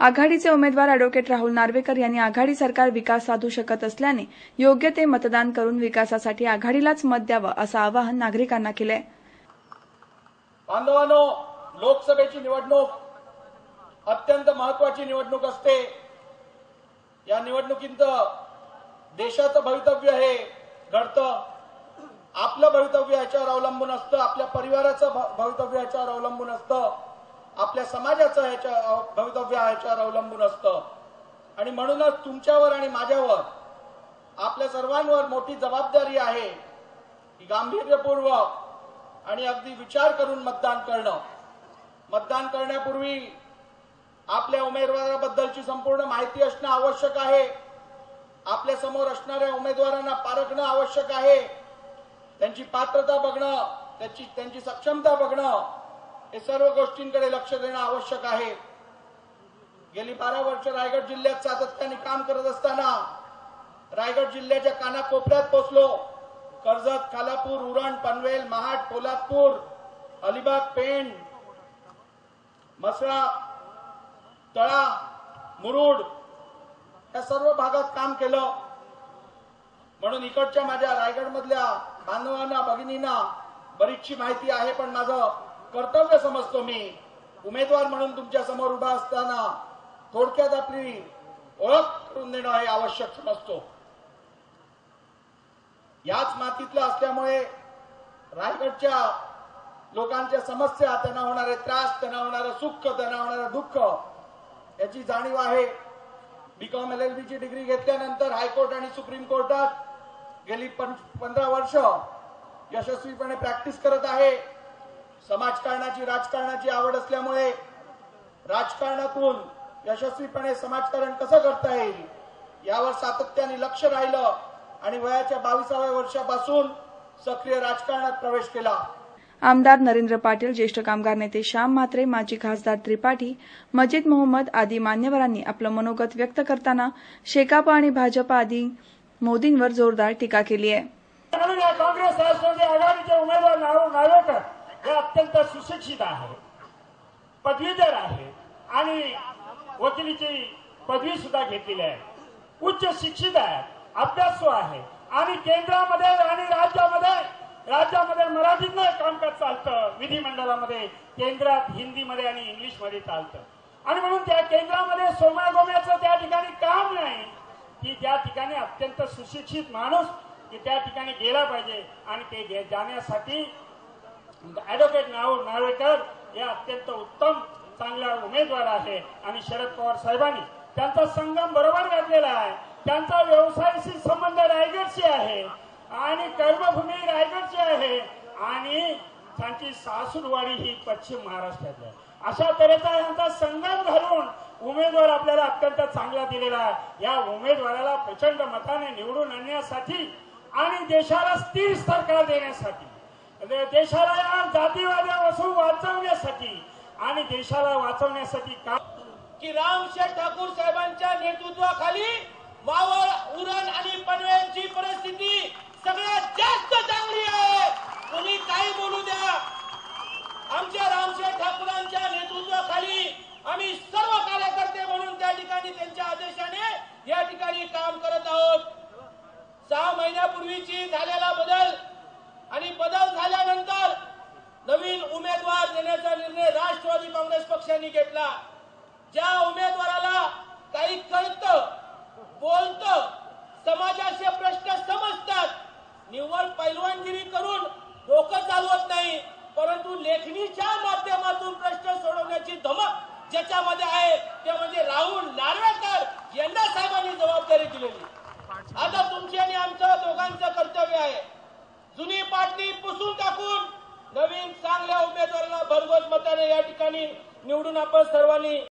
आघाडीचे उमेदवार ॲडव्होकेट राहुल नार्वेकर यांनी आघाडी सरकार विकास साधू शकत असल्याने योग्य ते मतदान करून विकासासाठी आघाडीलाच मत द्यावं असं आवाहन नागरिकांना केलंय। बांधवांनो, लोकसभेची निवडणूक अत्यंत महत्त्वाची निवडणूक असते। या निवडणुकीत देशाचं भवितव्य हे घडतं। आपलं भवितव्य याच्यावर अवलंबून असतं, आपल्या परिवाराचं भवितव्य याच्यावर अवलंबून असतं, आपल्या समाजाचं भवितव्य याच्यावर अवलंबून असतं। आणि म्हणूनच तुमच्यावर आणि माझ्यावर आपल्या सर्वांवर मोठी जबाबदारी आहे की गांभीर्यपूर्वक आणि अगदी विचार करून मतदान करणं। मतदान करण्यापूर्वी आपल्या उमेदवाराबद्दलची संपूर्ण माहिती असणं आवश्यक आहे। आपल्या समोर असणाऱ्या उमेदवारांना पारखणं आवश्यक आहे। त्यांची पात्रता बघणं, त्यांची सक्षमता बघणं, हे सर्व गोष्टींकडे लक्ष देणं आवश्यक आहे। गेली 12 वर्ष रायगड जिल्ह्यात सातत्याने काम करत असताना रायगड जिल्ह्याच्या कानाकोपऱ्यात पोहोचलो। कर्जत, खालापूर, उरण, पनवेल, महाड, पोलादपूर, अलिबाग, पेण, म्हसळा, तळा, मुरुड या सर्व भागात काम केलं। म्हणून इकडच्या माझ्या रायगडमधल्या बांधवांना, भगिनींना बरीचशी माहिती आहे, पण माझं कर्तव्य समजतो मी उमेदवार म्हणून तुमच्या समोर उभा असताना थोडक्यात आपली ओळख करून देणं हे आवश्यक समजतो। याच मातीतलं असल्यामुळे रायगडच्या लोकांच्या समस्या, त्यांना होणारे त्रास, त्यांना होणारं सुख, त्यांना होणारं दुःख याची जाणीव आहे। बीकॉम LLB ची डिग्री घेतल्यानंतर हायकोर्ट आणि सुप्रीम कोर्टात गेली 15 वर्ष यशस्वीपणे प्रॅक्टिस करत आहे। समाजकारणाची, राजकारणाची आवड असल्यामुळे राजकारणातून यशस्वीपणे समाजकारण कसं करता येईल यावर सातत्याने लक्ष राहिलं आणि वयाच्या 22व्या वर्षापासून सक्रिय राजकारणात प्रवेश केला। आमदार नरेंद्र पाटील, ज्येष्ठ कामगार नेते श्याम म्हात्रे, माजी खासदार त्रिपाठी, मजीद मोहम्मद आदी मान्यवरांनी आपलं मनोगत व्यक्त करताना शेकाप आणि भाजप आदी मोदींवर जोरदार टीका केली आहे। काँग्रेस राष्ट्रवादी आघाडीचे उमेदवार नार्वेकर हे अत्यंत सुशिक्षित आहे, पदवीधर आहे आणि वकिलीची पदवी सुद्धा घेतलेली आहे, उच्च शिक्षित आहे, अभ्यासू आहे आणि केंद्रामध्ये आणि राज्यामध्ये मराठीतनं कामकाज चालतं, विधिमंडळामध्ये केंद्रात हिंदीमध्ये आणि इंग्लिशमध्ये चालतं। आणि म्हणून त्या केंद्रामध्ये सोमागोम्याचं त्या ठिकाणी काम नाही की त्या ठिकाणी अत्यंत सुशिक्षित माणूस की त्या ठिकाणी गेला पाहिजे आणि ते जाण्यासाठी ॲडव्होकेट राहुल नार्वेकर हे अत्यंत उत्तम चांगला उमेदवार आहे। आणि शरद पवार साहेबांनी त्यांचा संगम बरोबर घातलेला आहे। त्यांचा व्यवसायाशी संबंध रायगडशी आहे आणि कर्मभूमी रायगडची आहे आणि त्यांची सासूरवाडी ही पश्चिम महाराष्ट्रातली आहे। अशा तऱ्हेचा यांचा संगम घालून उमेदवार आपल्याला अत्यंत चांगला दिलेला आहे। या उमेदवाराला प्रचंड मताने निवडून आणण्यासाठी आणि देशाला स्थिर सरकार देण्यासाठी, देशाला या जातीवादापासून वाचवण्यासाठी आणि देशाला वाचवण्यासाठी काम की रामशेठ ठाकूर साहेबांच्या नेतृत्वाखाली वावळ, उरण आणि पनवेलची परिस्थिती सगळ्यात जास्त चांगली आहे। कोणी काही बोलू द्या, आमच्या रामशेठ ठाकूरांच्या नेतृत्वाखाली आम्ही सर्व कार्यकर्ते म्हणून त्या ठिकाणी त्यांच्या आदेशाने या ठिकाणी काम करत आहोत। 6 महिन्यापूर्वीची झालेला बदल आणि बदल झाल्यानंतर नवीन उमेदवार देण्याचा निर्णय राष्ट्रवादी काँग्रेस पक्षाने घेतला। ज्या उमेदवाराला काही कळतं, बोलतं, समाजाचे प्रश्न समजतात, निव्वळ पैलवानगिरी करून डोकं चालवत नाही, परंतु लेखणीच्या माध्यमातून प्रश्न सोडवण्याची धमक ज्याच्यामध्ये आहे ते म्हणजे राहुल नार्वेकर यांना साहेबांनी जबाबदारी दिलेली। आता तुमची आणि आमचं दोघांचं कर्तव्य आहे जुनी पाटली पुसून टाकून नवीन चांगल्या उमेदवाराला भरघोस मताने या ठिकाणी निवडून आपण सर्वांनी